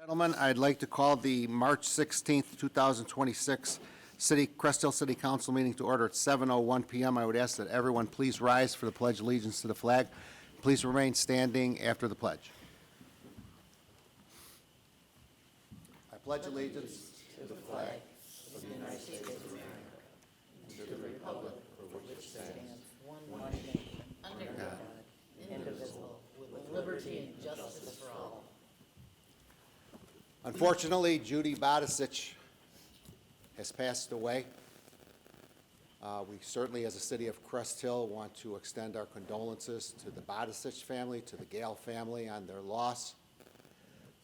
Gentlemen, I'd like to call the March 16th, 2026 Crest Hill City Council meeting to order at 7:01 p.m. I would ask that everyone please rise for the Pledge of Allegiance to the flag. Please remain standing after the pledge. I pledge allegiance to the flag of the United States of America and to the republic for which it stands, one nation, under God, indivisible, with liberty and justice for all. Unfortunately, Judy Bodisich has passed away. We certainly, as a city of Crest Hill, want to extend our condolences to the Bodisich family, to the Gale family on their loss.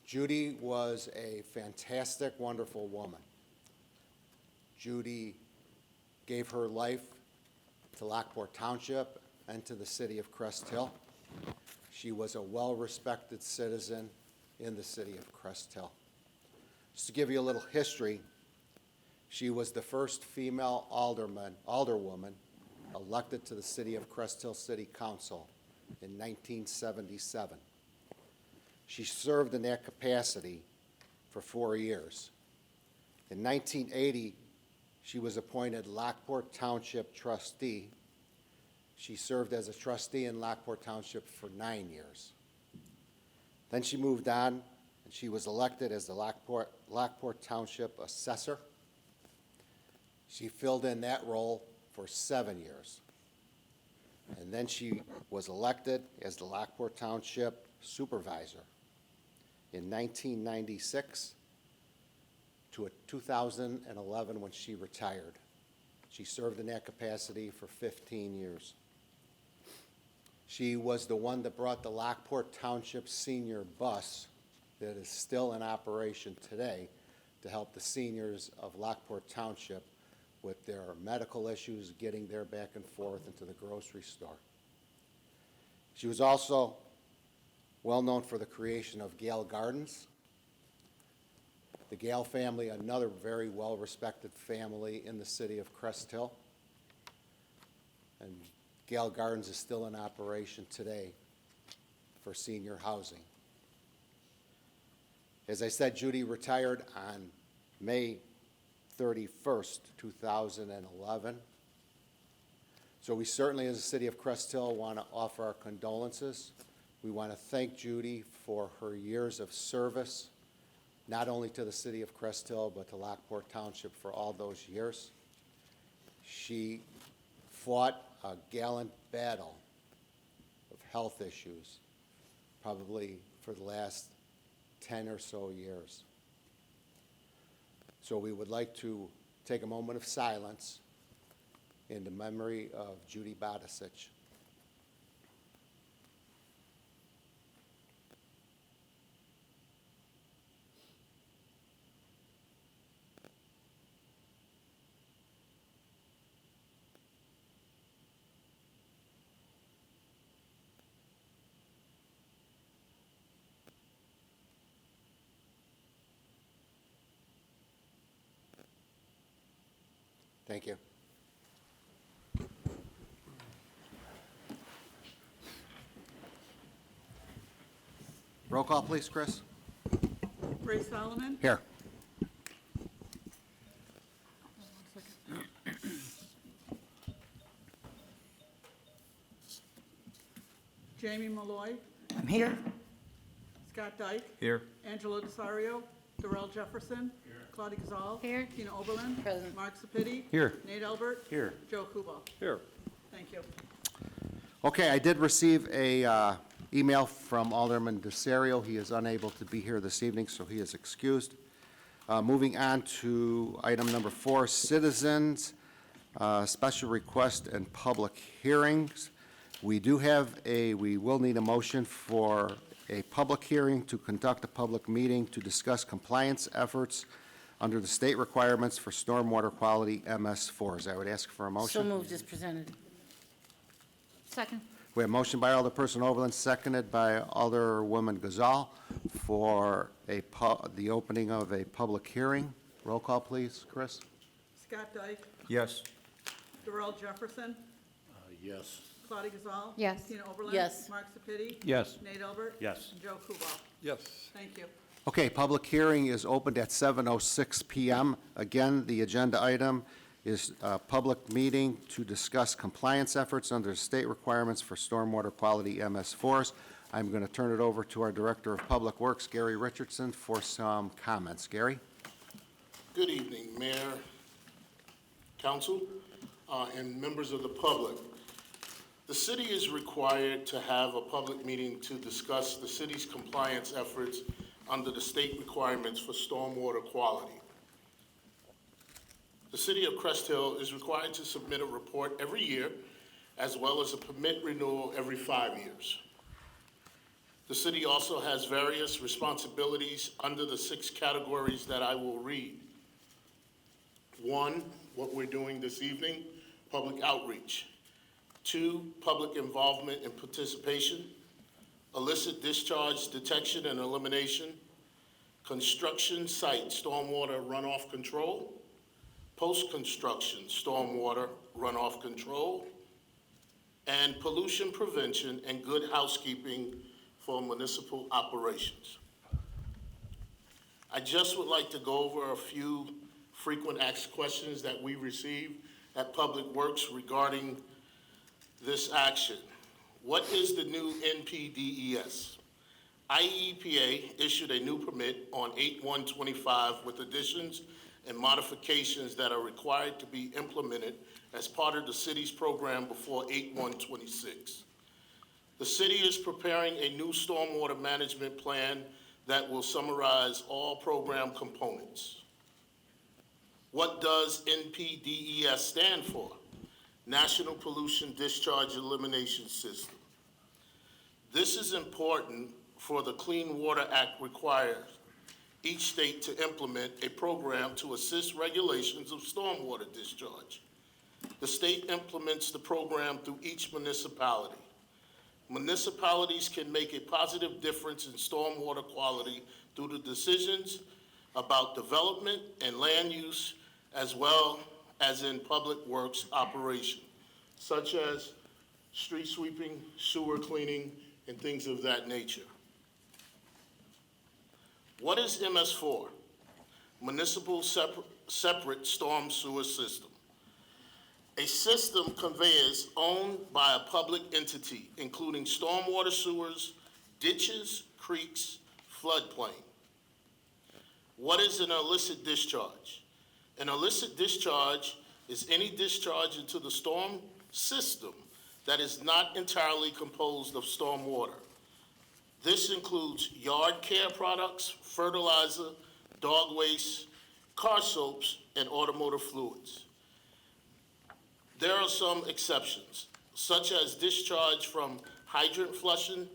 Judy was a fantastic, wonderful woman. Judy gave her life to Lockport Township and to the city of Crest Hill. She was a well-respected citizen in the city of Crest Hill. Just to give you a little history, she was the first female alderwoman elected to the city of Crest Hill City Council in 1977. She served in that capacity for 4 years. In 1980, she was appointed Lockport Township trustee. She served as a trustee in Lockport Township for 9 years. Then she moved on, and she was elected as the Lockport Township assessor. She filled in that role for 7 years. And then she was elected as the Lockport Township supervisor in 1996 to 2011 when she retired. She served in that capacity for 15 years. She was the one that brought the Lockport Township senior bus that is still in operation today to help the seniors of Lockport Township with their medical issues, getting there back and forth into the grocery store. She was also well known for the creation of Gale Gardens. The Gale family, another very well-respected family in the city of Crest Hill. And Gale Gardens is still in operation today for senior housing. As I said, Judy retired on May 31st, 2011. So we certainly, as a city of Crest Hill, want to offer our condolences. We want to thank Judy for her years of service, not only to the city of Crest Hill, but to Lockport Township for all those years. She fought a gallant battle of health issues, probably for the last 10 or so years. So we would like to take a moment of silence in the memory of Judy Bodisich. Thank you. Roll call, please, Chris. Ray Solomon. Here. Jamie Malloy. I'm here. Scott Dyke. Here. Angelo DeSario. Darrell Jefferson. Here. Claudia Gazal. Here. Tina Oberlin. Present. Mark Sepiti. Here. Nate Albert. Here. Joe Kubal. Here. Thank you. Okay, I did receive a email from Alderman DeSario. He is unable to be here this evening, so he is excused. Moving on to item number 4, citizens, special request and public hearings. We will need a motion for a public hearing to conduct a public meeting to discuss compliance efforts under the state requirements for stormwater quality MS4s. I would ask for a motion. So moved as presented. Second. We have a motion by Alderperson Oberlin, seconded by Alderwoman Gazal for the opening of a public hearing. Roll call, please, Chris. Scott Dyke. Yes. Darrell Jefferson. Yes. Claudia Gazal. Yes. Tina Oberlin. Yes. Mark Sepiti. Yes. Nate Albert. Yes. And Joe Kubal. Yes. Thank you. Okay, public hearing is opened at 7:06 PM. Again, the agenda item is a public meeting to discuss compliance efforts under state requirements for stormwater quality MS4s. I'm going to turn it over to our Director of Public Works, Gary Richardson, for some comments. Gary? Good evening, Mayor, Council, and members of the public. The city is required to have a public meeting to discuss the city's compliance efforts under the state requirements for stormwater quality. The city of Crest Hill is required to submit a report every year, as well as a permit renewal every 5 years. The city also has various responsibilities under the 6 categories that I will read. 1, what we're doing this evening, public outreach. 2, public involvement and participation. Illicit discharge detection and elimination. Construction site stormwater runoff control. Post-construction stormwater runoff control. And pollution prevention and good housekeeping for municipal operations. I just would like to go over a few frequent asked questions that we receive at Public Works regarding this action. What is the new NPDES? IEPA issued a new permit on 8/1/25 with additions and modifications that are required to be implemented as part of the city's program before 8/1/26. The city is preparing a new stormwater management plan that will summarize all program components. What does NPDES stand for? National Pollution Discharge Elimination System. This is important for the Clean Water Act requires each state to implement a program to assist regulations of stormwater discharge. The state implements the program through each municipality. Municipalities can make a positive difference in stormwater quality through the decisions about development and land use, as well as in public works operation, such as street sweeping, sewer cleaning, and things of that nature. What is MS4? Municipal Separate Storm Sewer System. A system conveyance owned by a public entity, including stormwater sewers, ditches, creeks, floodplain. What is an illicit discharge? An illicit discharge is any discharge into the storm system that is not entirely composed of storm water. This includes yard care products, fertilizer, dog waste, car soaps, and automotive fluids. There are some exceptions, such as discharge from hydrant flushing,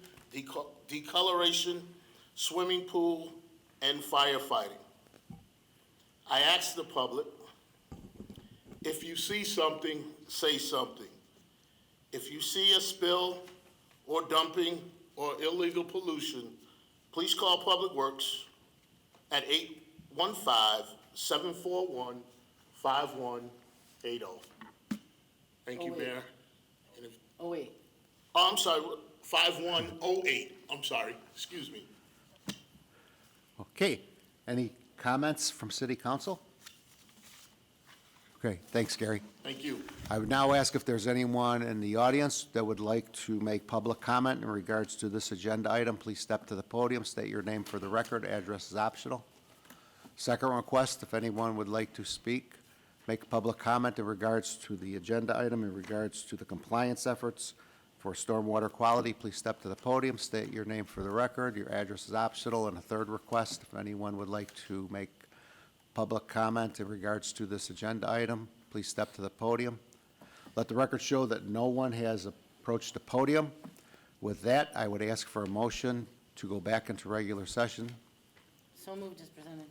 decoloration, swimming pool, and firefighting. I ask the public, if you see something, say something. If you see a spill or dumping or illegal pollution, please call Public Works at 815-741-5180. Thank you, wait. Mayor. And if- Oh, wait. Oh, I'm sorry, 5108. I'm sorry, excuse me. Okay, any comments from City Council? Okay, thanks, Gary. Thank you. I would now ask if there's anyone in the audience that would like to make public comment in regards to this agenda item. Please step to the podium, state your name for the record. Address is optional. Second request, if anyone would like to speak, make a public comment in regards to the agenda item, in regards to the compliance efforts for stormwater quality, please step to the podium, state your name for the record. Your address is optional. And a third request, if anyone would like to make public comment in regards to this agenda item, please step to the podium. Let the record show that no one has approached the podium. With that, I would ask for a motion to go back into regular session. So moved as presented.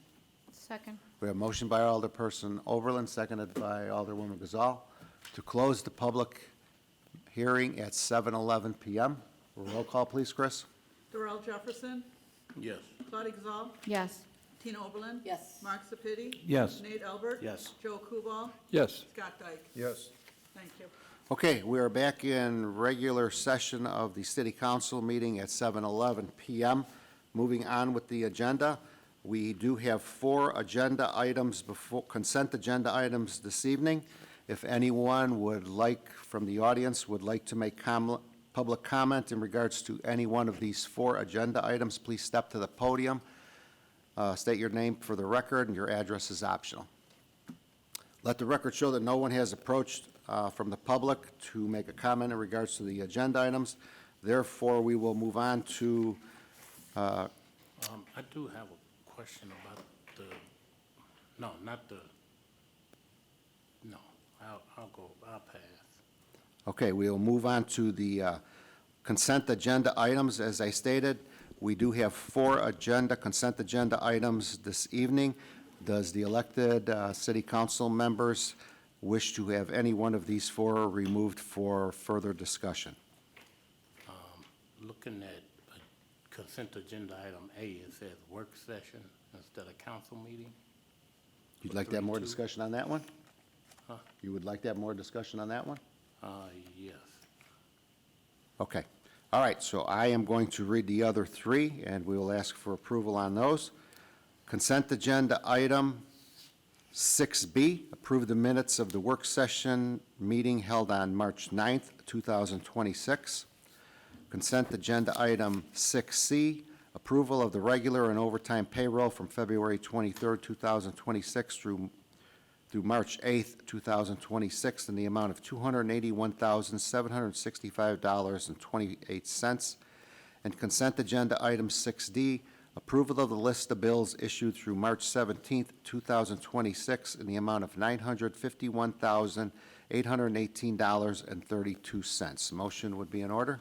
Second. We have a motion by Alderperson Overland, seconded by Alderwoman Gazal, to close the public hearing at 7:11 PM. Roll call, please, Chris. Darrell Jefferson, Yes. Claudia Gazal, Yes. Tina Oberlin. Yes. Mark Sepiti. Yes. Nate Albert. Yes. Joe Kubal, Yes. Scott Dyke. Yes. Thank you. Okay, we are back in regular session of the City Council meeting at 7:11 PM. moving on with the agenda. We do have 4 agenda items before, consent agenda items this evening. If anyone would like, from the audience, would like to make public comment in regards to any one of these 4 agenda items, please step to the podium. State your name for the record, and your address is optional. Let the record show that no one has approached from the public to make a comment in regards to the agenda items. Therefore, we will move on to, I do have a question about the, no, not the, no, I'll pass. okay, we'll move on to the consent agenda items. As I stated, we do have 4 consent agenda items this evening. Does the elected city council members wish to have any one of these 4 removed for further discussion? Looking at consent agenda item A, it says work session instead of council meeting. You'd like to have more 3-2. discussion on that one? Huh? You would like to have more discussion on that one? Yes. Okay. All right, so I am going to read the other 3, and we will ask for approval on those. Consent agenda item 6B, approve the minutes of the work session meeting held on March 9th, 2026. Consent agenda item 6C, approval of the regular and overtime payroll from February 23rd, 2026 through March 8th, 2026 in the amount of $281,765.28. And consent agenda item 6D, approval of the list of bills issued through March 17th, 2026 in the amount of $951,818.32. Motion would be in order.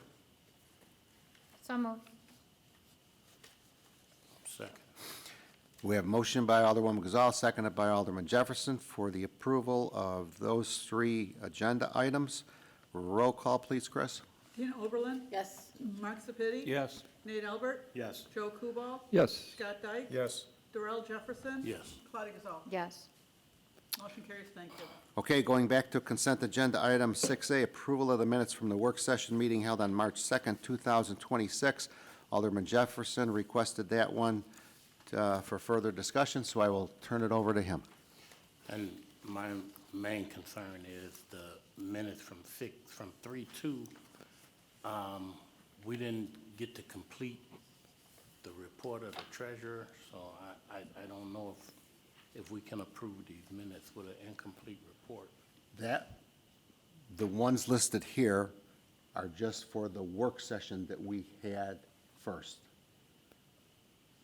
So moved. Second. We have motion by Alderwoman Gazal, seconded by Alderman Jefferson for the approval of those 3 agenda items. Roll call, please, Chris. Tina Oberlin. Yes. Mark Sepiti. Yes. Nate Albert. Yes. Joe Kubal. Yes. Scott Dyke. Yes. Darrell Jefferson. Yes. Claudia Gazal. Yes. Motion carries. Thank you. Okay, going back to consent agenda item 6A, approval of the minutes from the work session meeting held on March 2nd, 2026. Alderman Jefferson requested that one for further discussion, so I will turn it over to him. And my main concern is the minutes from 3-2. We didn't get to complete the report of the treasurer, so I don't know if we can approve these minutes with an incomplete report. The ones listed here are just for the work session that we had first.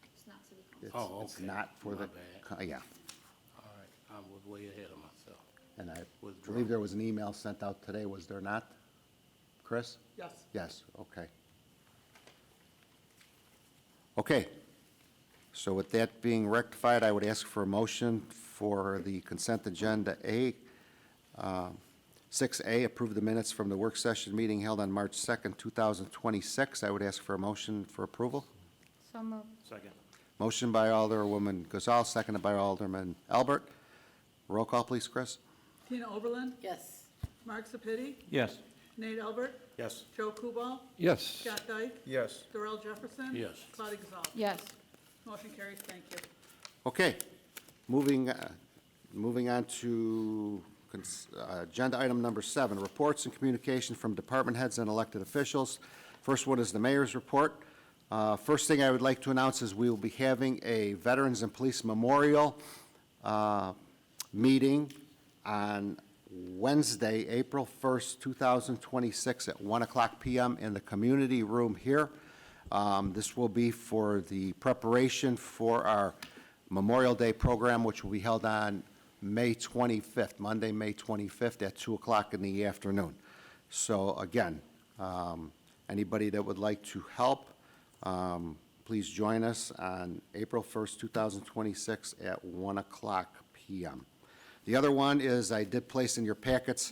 It's not city council. Oh, It's okay. not for My the, bad. yeah. All right, I was way ahead of myself. And I Withdraw. believe there was an email sent out today, was there not? Chris? Yes. Yes, okay. Okay, so with that being rectified, I would ask for a motion for the consent agenda A. 6A, approve the minutes from the work session meeting held on March 2nd, 2026. I would ask for a motion for approval. So moved. Second. Motion by Alderwoman Gazal, seconded by Alderman Albert. Roll call, please, Chris. Tina Oberlin. Yes. Mark Sepiti. Yes. Nate Albert. Yes. Joe Kubal. Yes. Scott Dyke. Yes. Darrell Jefferson. Yes. Claudia Gazal. Yes. Motion carries. Thank you. Okay, moving on to agenda item number 7, reports and communication from department heads and elected officials. First one is the mayor's report. First thing I would like to announce is we will be having a Veterans and Police Memorial meeting on Wednesday, April 1st, 2026 at 1:00 p.m. in the community room here. This will be for the preparation for our Memorial Day program, which will be held on May 25th, Monday, May 25th at 2:00 in the afternoon. So again, anybody that would like to help, please join us on April 1st, 2026 at 1:00 p.m. The other one is I did place in your packets,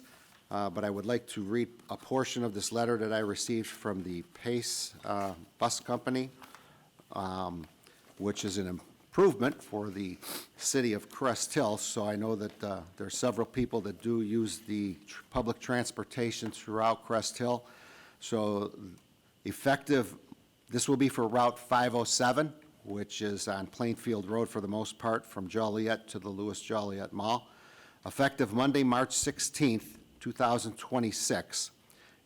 but I would like to read a portion of this letter that I received from the Pace Bus Company, which is an improvement for the city of Crest Hill. So I know that there are several people that do use the public transportation throughout Crest Hill. So effective This will be for Route 507, which is on Plainfield Road for the most part, from Joliet to the Louis Joliet Mall, effective Monday, March 16th, 2026.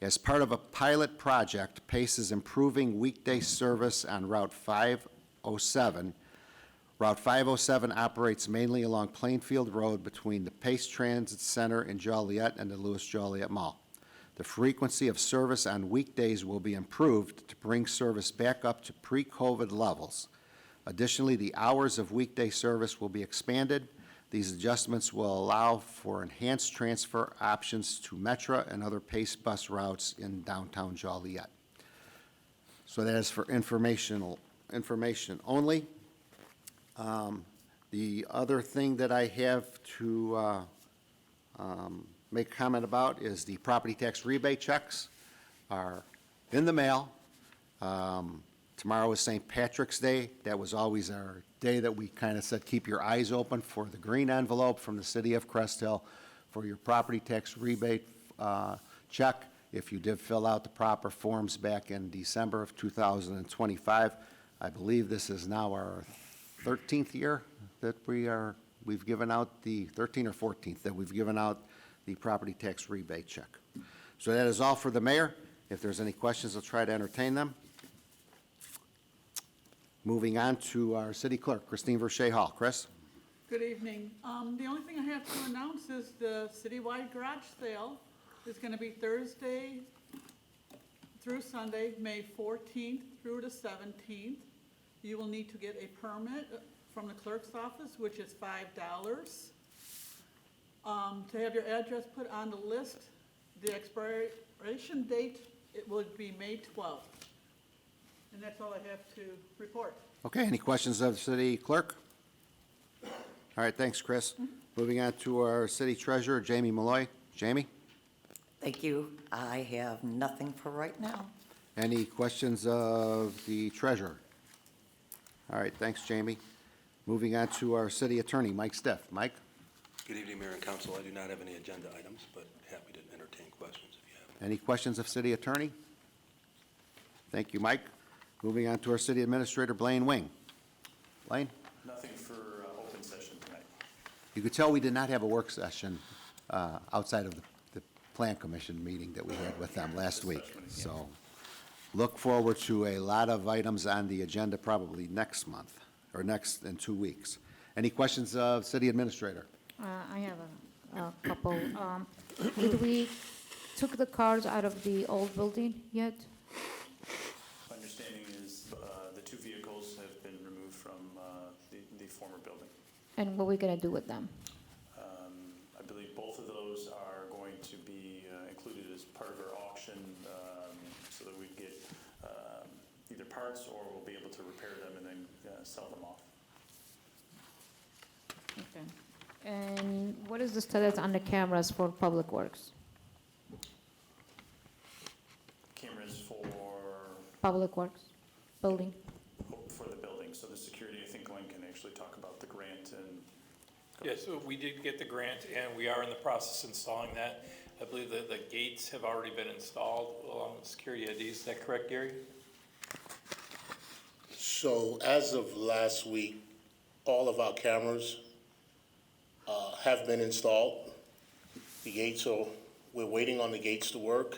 As part of a pilot project, PACE is improving weekday service on Route 507. Route 507 operates mainly along Plainfield Road between the PACE Transit Center in Joliet and the Louis Joliet Mall. The frequency of service on weekdays will be improved to bring service back up to pre-COVID levels. Additionally, the hours of weekday service will be expanded. These adjustments will allow for enhanced transfer options to Metra and other PACE bus routes in downtown Joliet. So that is for information only. The other thing that I have to make a comment about is the property tax rebate checks are in the mail. Tomorrow is St. Patrick's Day. That was always our day that we kind of said, keep your eyes open for the green envelope from the city of Crest Hill for your property tax rebate check. If you did fill out the proper forms back in December of 2025, I believe this is now our 13th year that we've given out the 13th or 14th that we've given out the property tax rebate check. So that is all for the mayor. If there's any questions, I'll try to entertain them. Moving on to our city clerk, Christine Verche Hall. Chris? Good evening. The only thing I have to announce is the citywide garage sale is going to be Thursday through Sunday, May 14th through the 17th. You will need to get a permit from the clerk's office, which is $5. To have your address put on the list, the expiration date, it would be May 12th. And that's all I have to report. Okay, any questions of the city clerk? All right, thanks, Chris. Moving on to our city treasurer, Jamie Malloy. Jamie? Thank you. I have nothing for right now. Any questions of the treasurer? All right, thanks, Jamie. Moving on to our city attorney, Mike Stiff. Mike? Good evening, Mayor and Council. I do not have any agenda items, but happy to entertain questions if you have. Any questions of city attorney? Thank you, Mike. Moving on to our city administrator, Blaine Wing. Blaine? Nothing for open session tonight. You could tell we did not have a work session outside of the Plan Commission meeting that we had with them last week. So look forward to a lot of items on the agenda probably next month, or next in 2 weeks. Any questions of city administrator? I have a couple. Did we took the cars out of the old building yet? My understanding is the two vehicles have been removed from the former building. And what are we gonna do with them? I believe both of those are going to be included as part of our auction so that we get either parts or we'll be able to repair them and then sell them off. Okay. And what is the status on the cameras for Public Works? Cameras for Public Works building? the building. So the security, I think Glenn can actually talk about the grant and. Yes, so we did get the grant, and we are in the process of installing that. I believe that the gates have already been installed along with security IDs. Is that correct, Gary? So as of last week, all of our cameras have been installed. The gates we're waiting on the gates to work,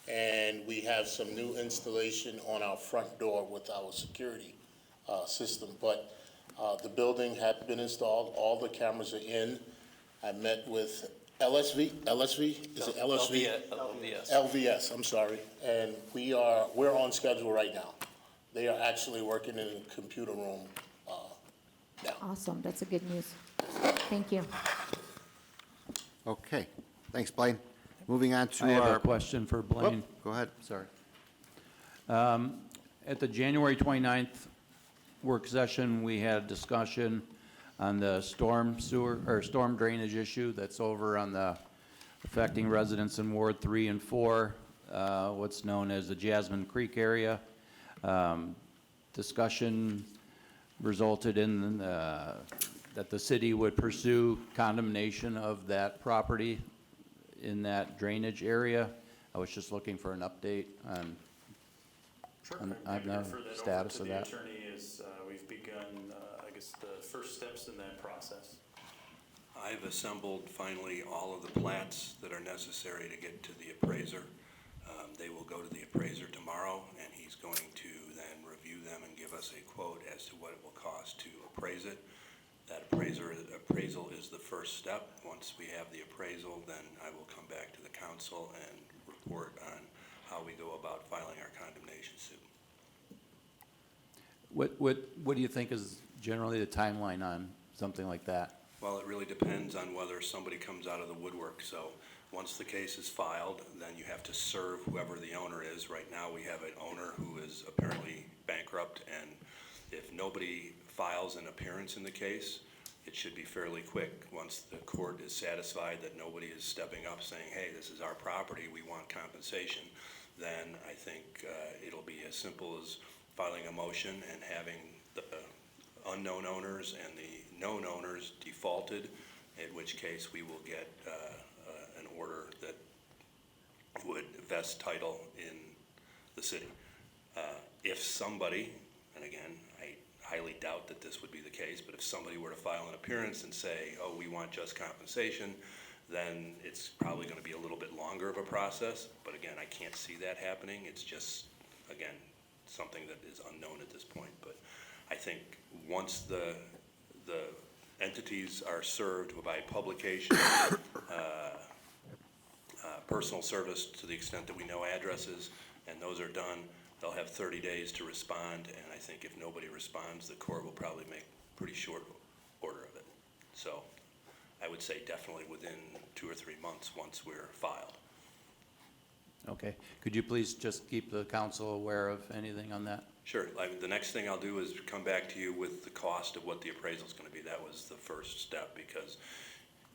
and we have some new installation on our front door with our security system. But the building had been installed, all the cameras are in. I met with LSV, is it LSV? LVS. LVS, I'm sorry, and we're on schedule right now. They are actually working in the computer room now. Awesome, that's a good news. Thank you. Okay, thanks, Blaine. Moving on to I have our. a question for Blaine. Whoop, go ahead, sorry. At the January 29th work session, we had a discussion on the storm drainage issue that's over on the affecting residents in Ward 3 and 4, what's known as the Jasmine Creek area. Discussion resulted in that the city would pursue condemnation of that property in that drainage area. I was just looking for an update on Sure. on I'm happy to the refer that over status to of the that? attorney as we've begun, I guess, the first steps in that process. I've assembled finally all of the plats that are necessary to get to the appraiser. They will go to the appraiser tomorrow, and he's going to then review them and give us a quote as to what it will cost to appraise it. That appraisal is the first step. Once we have the appraisal, then I will come back to the council and report on how we go about filing our condemnation suit. What do you think is generally the timeline on something like that? Well, it really depends on whether somebody comes out of the woodwork. So once the case is filed, then you have to serve whoever the owner is. Right now, we have an owner who is apparently bankrupt, and if nobody files an appearance in the case, it should be fairly quick. Once the court is satisfied that nobody is stepping up saying, hey, this is our property, we want compensation, then I think it'll be as simple as filing a motion and having the unknown owners and the known owners defaulted, in which case we will get an order that would vest title in the city. If somebody, and again, I highly doubt that this would be the case, but if somebody were to file an appearance and say, oh, we want just compensation, then it's probably going to be a little bit longer of a process. But again, I can't see that happening. It's just, again, something that is unknown at this point. But I think once the entities are served by publication, personal service to the extent that we know addresses, and those are done, they'll have 30 days to respond, and I think if nobody responds, the court will probably make pretty short order of it. So I would say definitely within 2 or 3 months once we're filed. Okay. Could you please just keep the council aware of anything on that? Sure. The next thing I'll do is come back to you with the cost of what the appraisal is going to be. That was the first step, because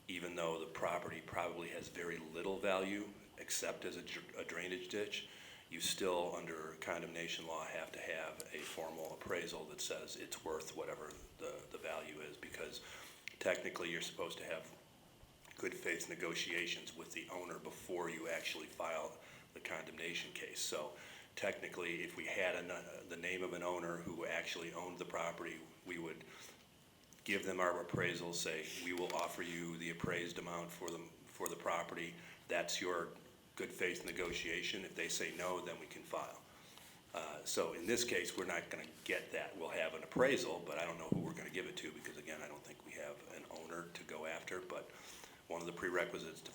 even though the property probably has very little value except as a drainage ditch, you still, under condemnation law, have to have a formal appraisal that says it's worth whatever the value is, because technically you're supposed to have good faith negotiations with the owner before you actually file the condemnation case. So technically, if we had the name of an owner who actually owned the property, we would give them our appraisal, say, we will offer you the appraised amount for the property. That's your good faith negotiation. If they say no, then we can file. So in this case, we're not going to get that. We'll have an appraisal, but I don't know who we're going to give it to, because again, I don't think we have an owner to go after. But one of the prerequisites to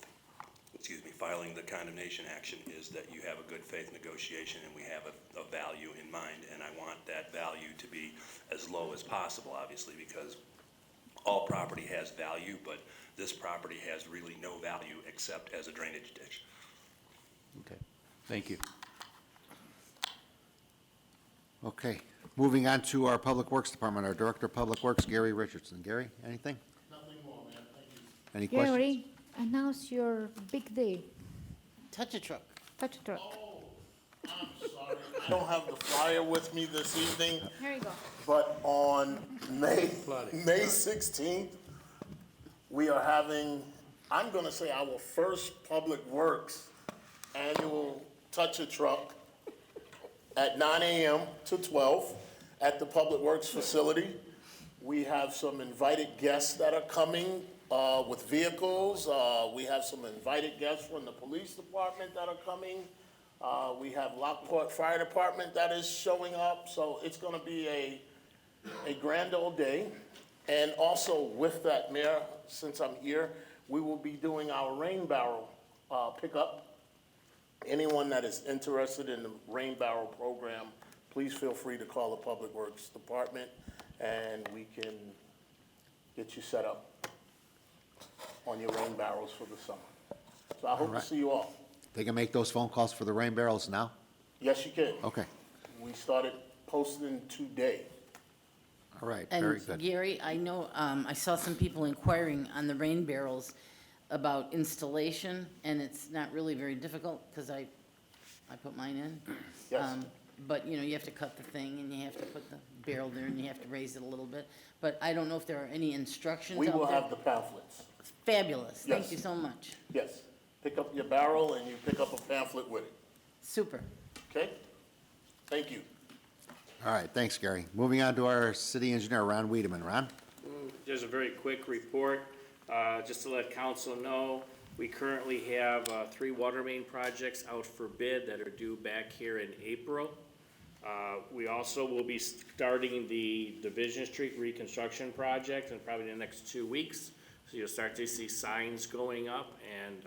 filing the condemnation action is that you have a good faith negotiation and we have a value in mind, and I want that value to be as low as possible, obviously, because all property has value, but this property has really no value except as a drainage ditch. Okay. Thank you. Okay, moving on to our Public Works Department, our Director of Public Works, Gary Richardson. Gary, anything? Nothing more, man. Thank you. Any questions? Gary, announce your big day. Touch a truck. Touch a truck. Oh, I'm sorry. I don't have the flyer with me this evening, Here you go. but on May 16th, we are having, I'm going to say, our first Public Works annual Touch a Truck at 9 a.m. to 12 at the Public Works facility. We have some invited guests that are coming with vehicles. We have some invited guests from the police department that are coming. We have Lockport Fire Department that is showing up. So it's going to be a grand old day. And also with that, Mayor, since I'm here, we will be doing our rain barrel pickup. Anyone that is interested in the rain barrel program, please feel free to call the Public Works Department and we can get you set up on your rain barrels for the summer. So I hope to see you all. They can make those phone calls for the rain barrels now? Yes, you can. Okay, We started posting today. all right, very And good. Gary, I know, I saw some people inquiring on the rain barrels about installation, and it's not really very difficult, because I put mine in. Yes. But, you know, you have to cut the thing, and you have to put the barrel there, and you have to raise it a little bit. But I don't know if there are any instructions We out will there. have the pamphlets. Fabulous, thank Yes. you so much. Yes. Pick up your barrel and you pick up a pamphlet with it. Super. Okay? Thank you. All right, thanks, Gary. Moving on to our city engineer, Ron Wiedemann. Ron? Just a very quick report, just to let council know, we currently have 3 water main projects out for bid that are due back here in April. We also will be starting the Division Street reconstruction project in probably the next 2 weeks. So you'll start to see signs going up and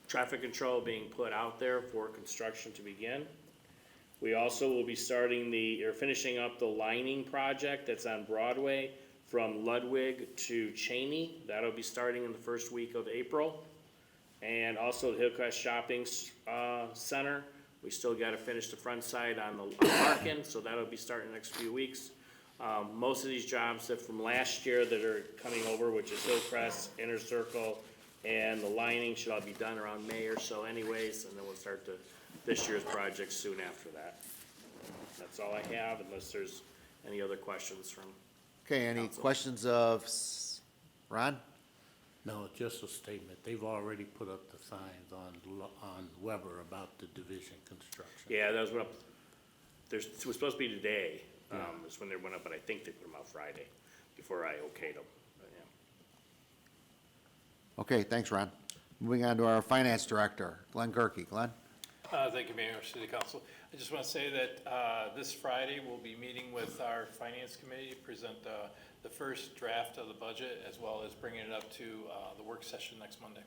traffic control being put out there for construction to begin. We also will be finishing up the lining project that's on Broadway from Ludwig to Cheney. That'll be starting in the first week of April. And also the Hillcrest Shopping Center, we still gotta finish the front side on Larkin, so that'll be starting the next few weeks. Most of these jobs that from last year that are coming over, which is Hillcrest, Inner Circle, and the lining should all be done around May or so anyways, and then we'll start this year's project soon after that. That's all I have, unless there's any other questions from. Okay, any Council. questions of Ron? No, just a statement. They've already put up the signs on Weber about the division construction. Yeah, that was what, it was supposed to be today, is when they went up, but I think they put them out Friday, before I okayed them, but yeah. Okay, thanks, Ron. Moving on to our finance director, Glenn Gerke. Glenn? Thank you, Mayor, City Council. I just want to say that this Friday, we'll be meeting with our Finance Committee to present the first draft of the budget, as well as bringing it up to the work session next Monday.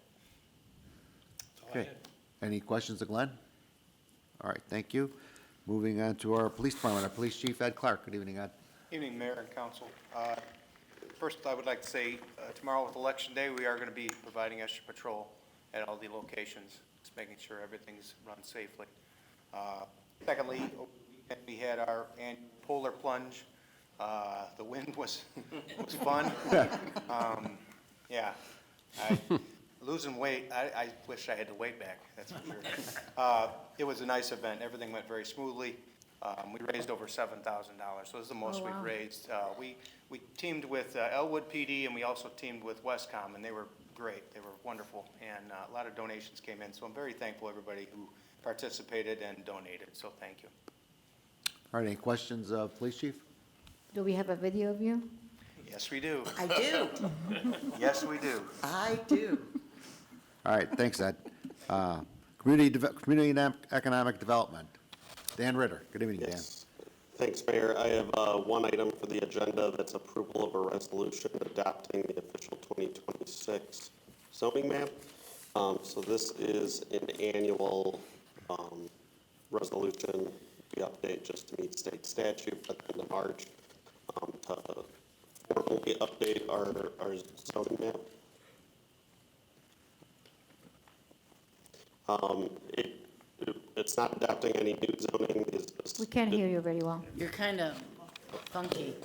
That's all I Okay. had. Any questions of Glenn? All right, thank you. Moving on to our police department, our police chief, Ed Clark. Good evening, Ed. Evening, Mayor and Council. First, I would like to say, tomorrow with Election Day, we are going to be providing extra patrol at all the locations, just making sure everything's run safely. Secondly, we had our annual polar plunge. The wind was fun. Yeah, losing weight, I wish I had the weight back, that's for sure. It was a nice event. Everything went very smoothly. We raised over $7,000, so it was the most Oh, we've wow. raised. We teamed with Elwood PD, and we also teamed with Westcom, and they were great. They were wonderful, and a lot of donations came in, so I'm very thankful everybody who participated and donated, so thank you. All right, any questions of police chief? Do we have a video of you? Yes, we do. I do. Yes, we do. I do. All right, thanks, Ed. Community and economic development. Dan Ritter. Good evening, Dan. Yes. Thanks, Mayor. I have one item for the agenda that's approval of a resolution adopting the official 2026 zoning map. So this is an annual resolution we update just to meet state statute at the end of March to formally update our zoning map. It's not adopting any new zoning. We can't hear you very well. You're kind of funky.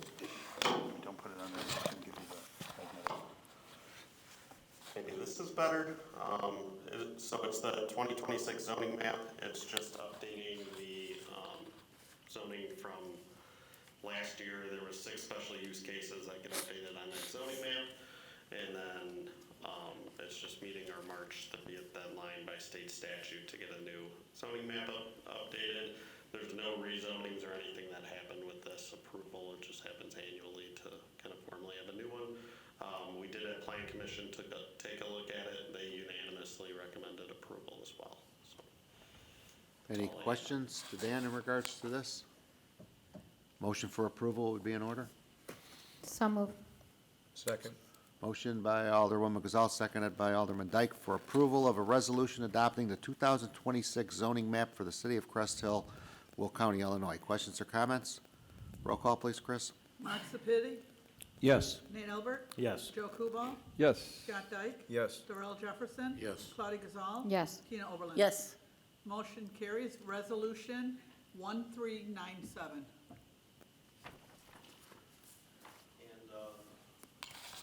Don't put it on there. I can give you the. Maybe this is better. So it's the 2026 zoning map. It's just updating the zoning from last year. There were 6 special use cases that get updated on that zoning map. And then it's just meeting our March 30th deadline by state statute to get a new zoning map updated. There's no rezonings or anything that happened with this approval. It just happens annually to kind of formally have a new one. We did have Plan Commission to take a look at it. They unanimously recommended approval as well. So, Any questions to Dan in regards to this? Motion for approval would be in order. Some of, Second. Motion by Alderwoman Gazal, seconded by Alderman Dyke for approval of a resolution adopting the 2026 zoning map for the city of Crest Hill, Will County, Illinois. Questions or comments? Roll call, please, Chris. Mark Sepiti, Yes. Nate Albert, Yes. Joe Kubal, Yes. Scott Dyke, Yes. Darrell Jefferson. Yes. Claudia Gazal. yes. Tina Oberlin. Yes, Motion carries. Resolution 1397.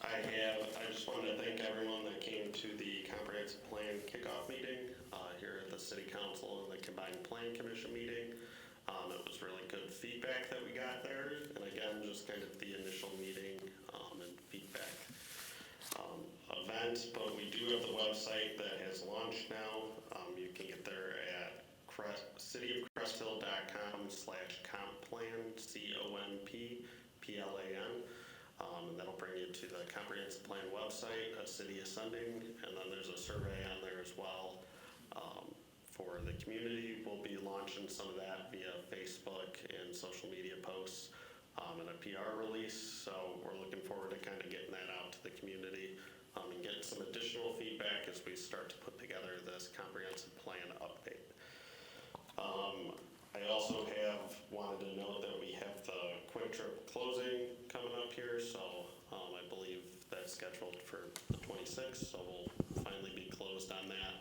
I just wanted to thank everyone that came to the comprehensive plan kickoff meeting here at the city council and the combined plan commission meeting. It was really good feedback that we got there, and again, just kind of the initial meeting and feedback event. But we do have the website that has launched now. You can get there at Crest City of cresthill.com/compplan, COMPPLAN. And that'll bring you to the comprehensive plan website, a city ascending, and then there's a survey on there as well. For the community, we'll be launching some of that via Facebook and social media posts, and a PR release. So we're looking forward to kind of getting that out to the community, and getting some additional feedback as we start to put together this comprehensive plan update. I also have wanted to note that we have the Quick Trip closing coming up here, so I believe that's scheduled for the 26th, so we'll finally be closed on that.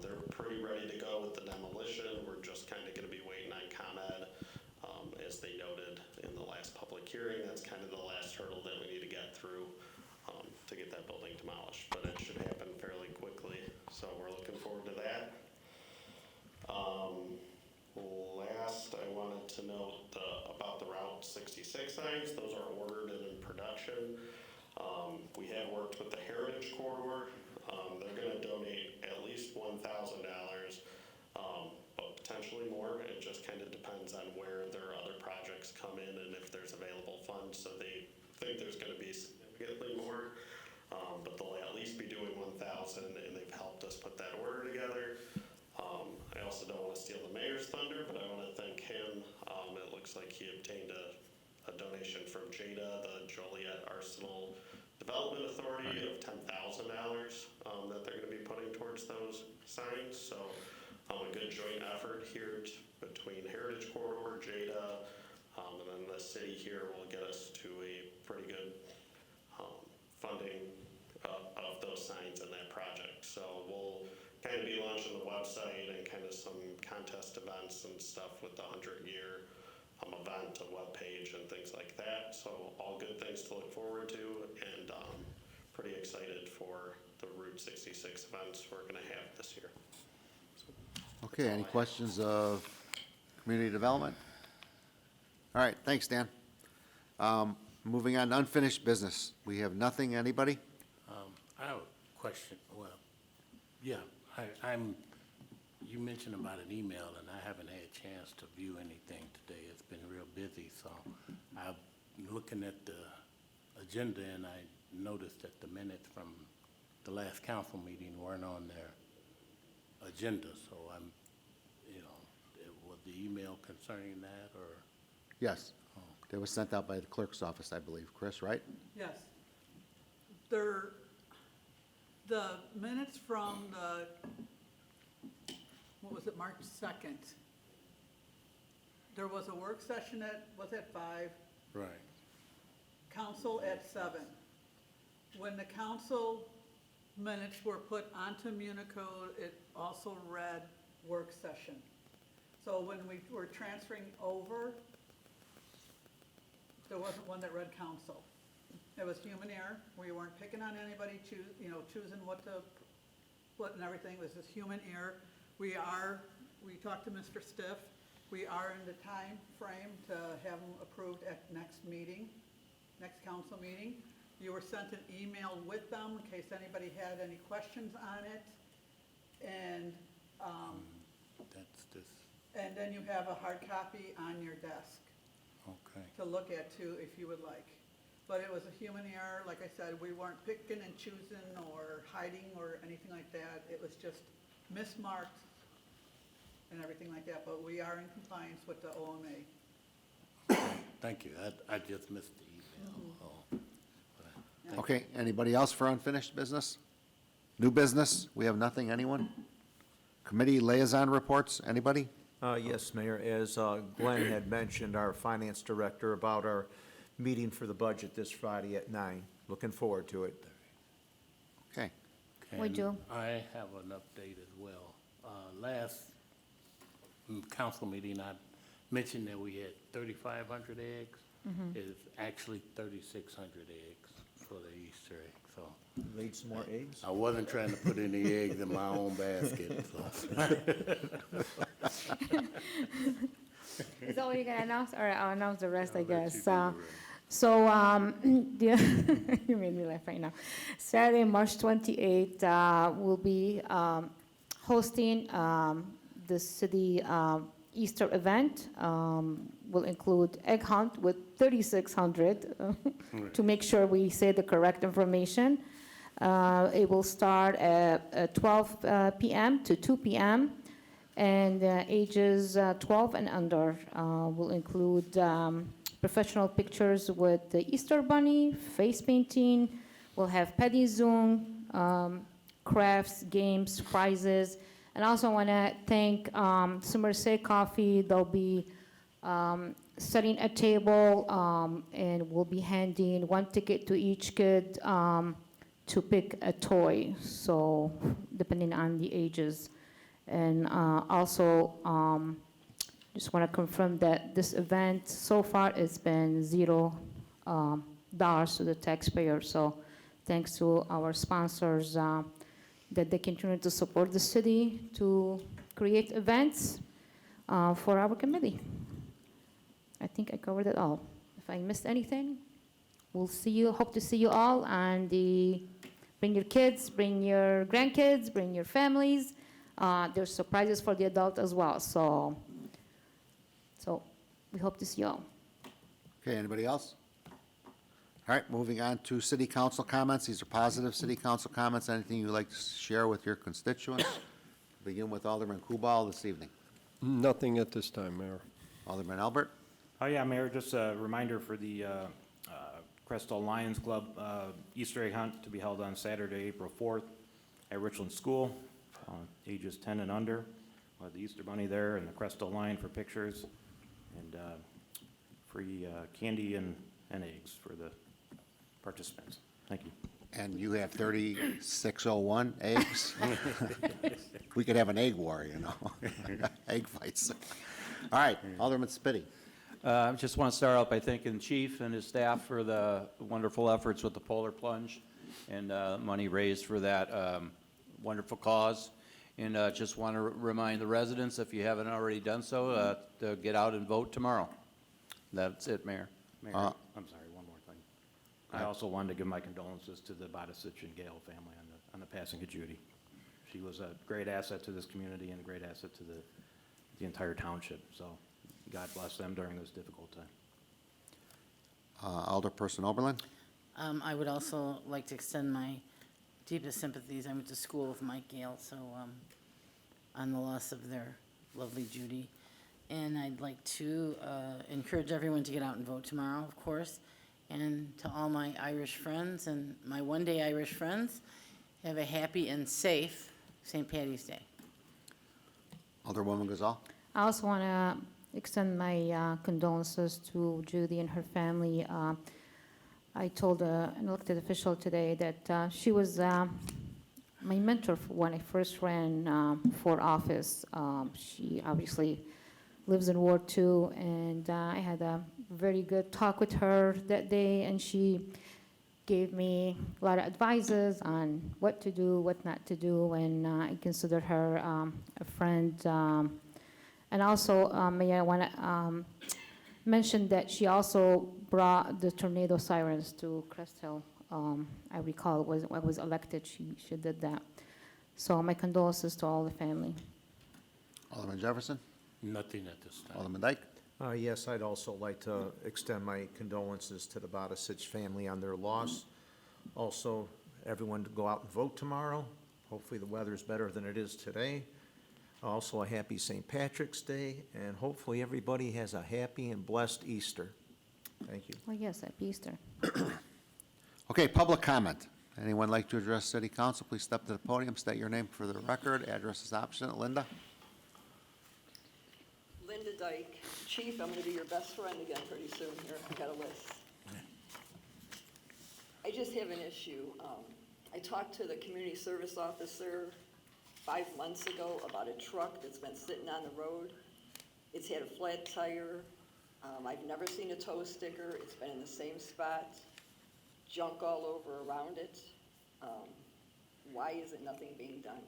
They're pretty ready to go with the demolition. We're just kind of going to be waiting on ComEd. As they noted in the last public hearing, that's kind of the last hurdle that we need to get through to get that building demolished, but it should happen fairly quickly, so we're looking forward to that. Last, I wanted to note about the Route 66 signs. Those are ordered and in production. We have worked with the Heritage Corridor. They're going to donate at least $1,000, but potentially more. It just kind of depends on where their other projects come in and if there's available funds. So they think there's going to be significantly more, but they'll at least be doing $1,000, and they've helped us put that order together. I also don't want to steal the mayor's thunder, but I want to thank him. It looks like he obtained a donation from JADA, the Joliet Arsenal Development Authority, of $10,000 that they're going to be putting towards those signs. So a good joint effort here between Heritage Corridor, JADA, and then the city here will get us to a pretty good funding of those signs in that project. So we'll kind of be launching the website and kind of some contest events and stuff with the 100-year event, a webpage and things like that. So all good things to look forward to, and pretty excited for the Route 66 events we're going to have this year. Okay, any questions of community development? All right, thanks, Dan. Moving on to unfinished business. We have nothing, anybody? I have a question. Well, yeah, you mentioned about an email, and I haven't had a chance to view anything today. It's been real busy, so I'm looking at the agenda, and I noticed that the minutes from the last council meeting weren't on their agenda, so was the email concerning that, or? Yes. They were sent out by the clerk's office, I believe. Chris, right? Yes. The minutes from what was it, March 2nd? There was a work session was at 5. Right. Council at 7. When the council minutes were put onto Municode, it also read work session. So when we were transferring over, there wasn't one that read council. It was human error. We weren't picking on anybody, choosing what to put and everything. It was just human error. We talked to Mr. Stiff. We are in the time frame to have them approved at next council meeting. You were sent an email with them in case anybody had any questions on it. And That's this, and then you have a hard copy on your desk okay. to look at too, if you would like. But it was a human error. Like I said, we weren't picking and choosing or hiding or anything like that. It was just mismarked and everything like that. But we are in compliance with the OMA. Thank you. I just missed the email. Yeah. Okay, anybody else for unfinished business? New business? We have nothing, anyone? Committee liaison reports, anybody? Yes, Mayor, as Glenn had mentioned, our finance director, about our meeting for the budget this Friday at 9. Looking forward to it. Okay. We do. I have an update as well. Last council meeting, I mentioned that we had 3,500 eggs. It's actually 3,600 eggs for the Easter egg, so. Need some more eggs? I wasn't trying to put any eggs in my own basket, so. Is that what you're gonna announce? All right, I'll announce the rest, I I'll let you guess. do the rest. So, you made me laugh right now. Saturday, March 28th, we'll be hosting the city Easter event. Will include egg hunt with 3,600 to make sure we say the correct information. It will start at 12 p.m. to 2 p.m. And ages 12 and under will include professional pictures with the Easter Bunny, face painting. We'll have petty Zoom, crafts, games, prizes. And also want to thank Somerset Coffee. They'll be setting a table and we'll be handing one ticket to each kid to pick a toy, so depending on the ages. And also, just want to confirm that this event so far it's been $0 to the taxpayer. So thanks to our sponsors that they continue to support the city to create events for our committee. I think I covered it all. If I missed anything, we'll see you, hope to see you all on bring your kids, bring your grandkids, bring your families. There's surprises for the adult as well. So we hope to see you all. Okay, anybody else? All right, moving on to city council comments. These are positive city council comments. Anything you'd like to share with your constituents? Begin with Alderman Kubal this evening. Nothing at this time, Mayor. Alderman Albert? Oh, yeah, Mayor, just a reminder for the Crest Lions Club Easter egg hunt to be held on Saturday, April 4th at Richland School, ages 10 and under. We'll have the Easter Bunny there and the Crest Lion for pictures, and free candy and eggs for the participants. Thank you. And you have 3601 eggs? We could have an egg war, you know, egg fights. All right, Alderman Spitty. I just want to start out by thanking Chief and his staff for the wonderful efforts with the polar plunge and money raised for that wonderful cause. And just want to remind the residents, if you haven't already done so, to get out and vote tomorrow. That's it, Mayor. Mayor, I'm sorry, one more thing. I also wanted to give my condolences to the Bodisich and Gale family on the passing of Judy. She was a great asset to this community and a great asset to the entire township. So God bless them during this difficult time. Alderperson Oberlin? I would also like to extend my deepest sympathies. I went to school with Mike Gale, so on the loss of their lovely Judy. And I'd like to encourage everyone to get out and vote tomorrow, of course. And to all my Irish friends and my one-day Irish friends, have a happy and safe St. Patty's Day. Alderwoman Gazal? I also want to extend my condolences to Judy and her family. I told an elected official today that she was my mentor when I first ran for office. She obviously lives in Ward 2, and I had a very good talk with her that day, and she gave me a lot of advices on what to do, what not to do, and I consider her a friend. And also, I want to mention that she also brought the tornado sirens to Crest Hill. I recall when I was elected, she did that. So my condolences to all the family. Alderman Jefferson? Nothing at this time. Alderman Dyke? Yes, I'd also like to extend my condolences to the Bodisich family on their loss. Also, everyone to go out and vote tomorrow. Hopefully the weather's better than it is today. Also, a happy St. Patrick's Day, and hopefully everybody has a happy and blessed Easter. Thank you. Oh, yes, happy Easter. Okay, public comment. Anyone like to address City Council, please step to the podium, state your name for the record. Address is optional. Linda? Linda Dyke. Chief, I'm going to be your best friend again pretty soon here. I got a list. I just have an issue. I talked to the community service officer 5 months ago about a truck that's been sitting on the road. It's had a flat tire. I've never seen a tow sticker. It's been in the same spot. Junk all over around it. Why is it nothing being done?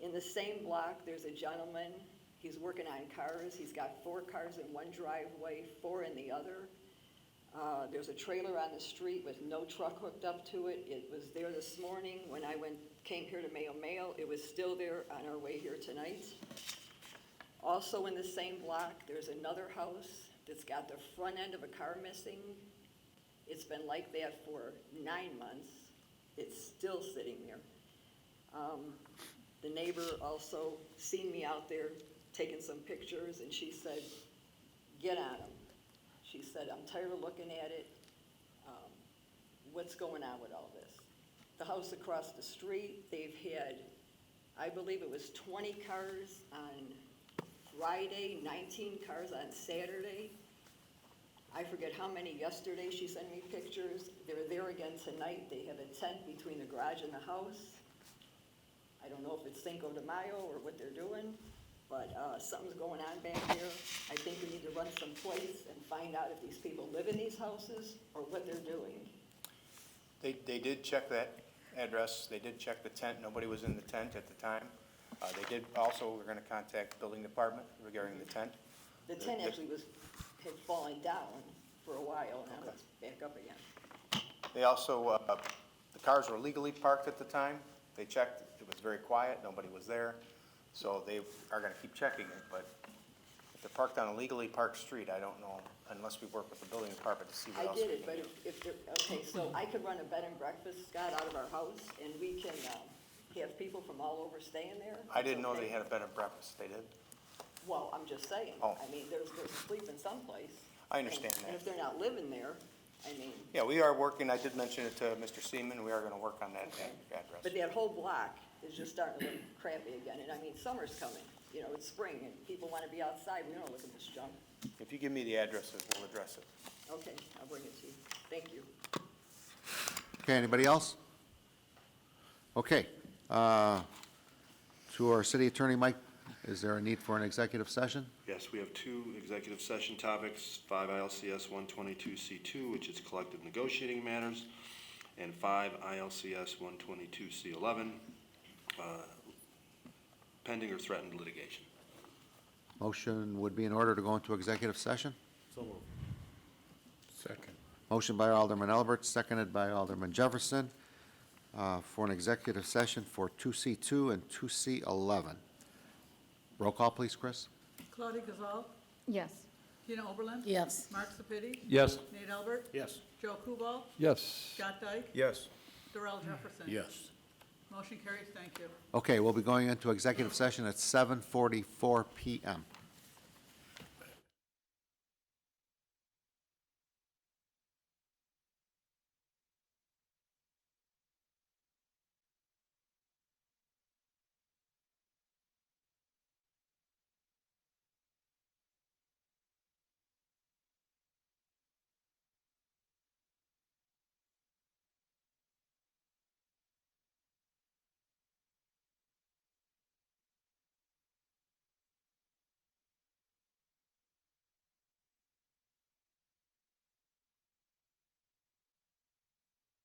In the same block, there's a gentleman. He's working on cars. He's got 4 cars in one driveway, 4 in the other. There's a trailer on the street with no truck hooked up to it. It was there this morning when I came here to Mayo. It was still there on our way here tonight. Also in the same block, there's another house that's got the front end of a car missing. It's been like that for 9 months. It's still sitting there. The neighbor also seen me out there taking some pictures, and she said, get on them. She said, I'm tired of looking at it. What's going on with all this? The house across the street, they've had, I believe it was 20 cars on Friday, 19 cars on Saturday. I forget how many yesterday. She sent me pictures. They're there again tonight. They have a tent between the garage and the house. I don't know if it's Cinco de Mayo or what they're doing, but something's going on back there. I think we need to run some plates and find out if these people live in these houses or what they're doing. They did check that address, they did check the tent, nobody was in the tent at the time. They did, also, we're gonna contact the building department regarding the tent. The tent actually had fallen down for a while, now it's back up again. They also, the cars were legally parked at the time. They checked, it was very quiet, nobody was there. So they are gonna keep checking it, but if they're parked on a legally parked street, I don't know, unless we work with the building department to see what I else. get we it, can but do. if they're, okay, so I could run a bed and breakfast, Scott, out of our house, and we can have people from all over staying there? I didn't know It's they okay. had a bed and breakfast, they did? Well, I'm just saying, Oh. I mean, there's sleeping someplace. I understand And that. if they're not living there, I mean, Yeah, we are working, I did mention it to Mr. Seaman, we are gonna work on that address. but that whole block is just starting to look crappy again, and I mean, summer's coming, you know, it's spring, and people wanna be outside, we don't look at this junk. If you give me the addresses, we'll address it. Okay, I'll bring it to you. Thank you. Okay, anybody else? Okay, to our city attorney, Mike, is there a need for an executive session? Yes, we have 2 executive session topics, 5 ILCS 122C2, which is collective negotiating matters, and 5 ILCS 122C11, pending or threatened litigation. Motion would be in order to go into executive session. So moved. Second. Motion by Alderman Albert, seconded by Alderman Jefferson, for an executive session for 2C2 and 2C11. Roll call, please, Chris. Claudia Gazal, Yes. Tina Oberlin. Yes. Mark Sepiti. Yes. Nate Albert. Yes. Joe Kubal. Yes. Scott Dyke. Yes. Darrell Jefferson. Yes. Motion carries, thank you. Okay, we'll be going into executive session at 7:44 PM.